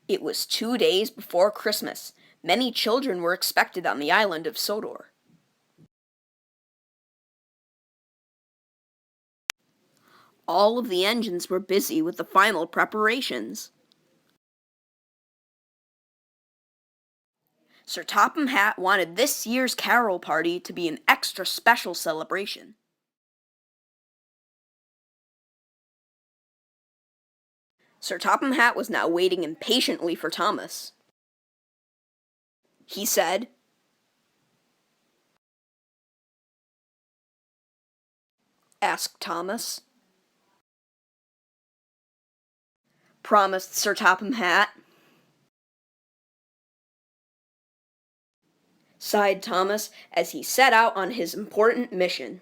It was 2 days before Christmas. Many children were expected on the island of Sodor. All of the engines were busy with the final preparations. Sir Topham Hatt wanted this year's carol party to be an extra special celebration. Sir Topham Hatt was now waiting impatiently for Thomas. He said, asked Thomas. Promised Sir Topham Hatt. Sighed Thomas as he set out on his important mission.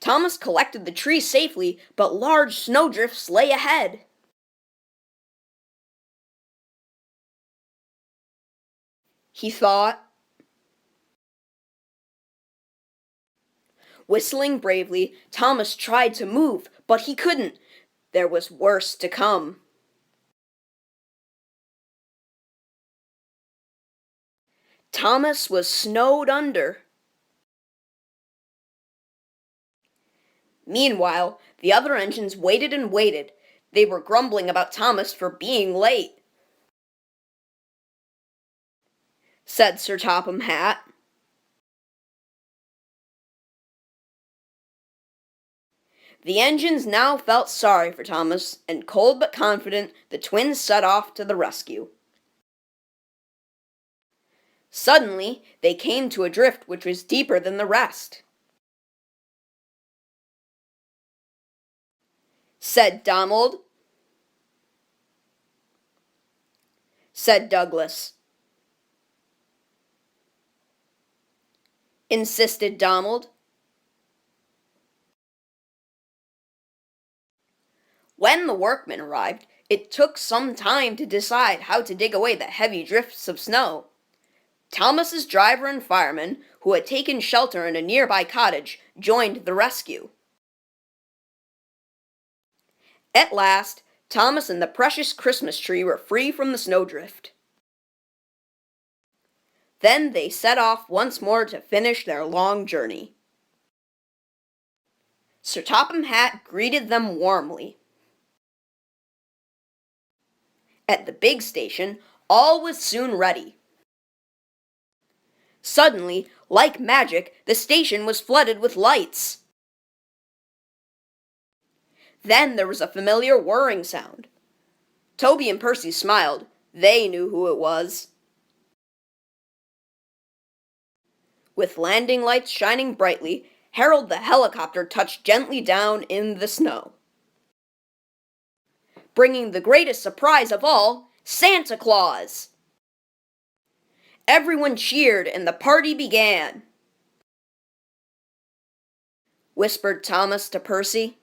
Thomas collected the tree safely, but large snowdrifts lay ahead. He thought. Whistling bravely, Thomas tried to move, but he couldn't. There was worse to come. Thomas was snowed under. Meanwhile, the other engines waited and waited. They were grumbling about Thomas for being late. Said Sir Topham Hatt. The engines now felt sorry for Thomas, and cold but confident, the twins set off to the rescue. Suddenly, they came to a drift which was deeper than the rest. Said Donald. Said Douglas. Insisted Donald. When the workmen arrived, it took some time to decide how to dig away the heavy drifts of snow. Thomas's driver and fireman, who had taken shelter in a nearby cottage, joined the rescue. At last, Thomas and the precious Christmas tree were free from the snowdrift. Then they set off once more to finish their long journey. Sir Topham Hatt greeted them warmly. At the big station, all was soon ready. Suddenly, like magic, the station was flooded with lights. Then there was a familiar whirring sound. Toby and Percy smiled. They knew who it was. With landing lights shining brightly, Harold the helicopter touched gently down in the snow. Bringing the greatest surprise of all, Santa Claus! Everyone cheered and the party began. Whispered Thomas to Percy.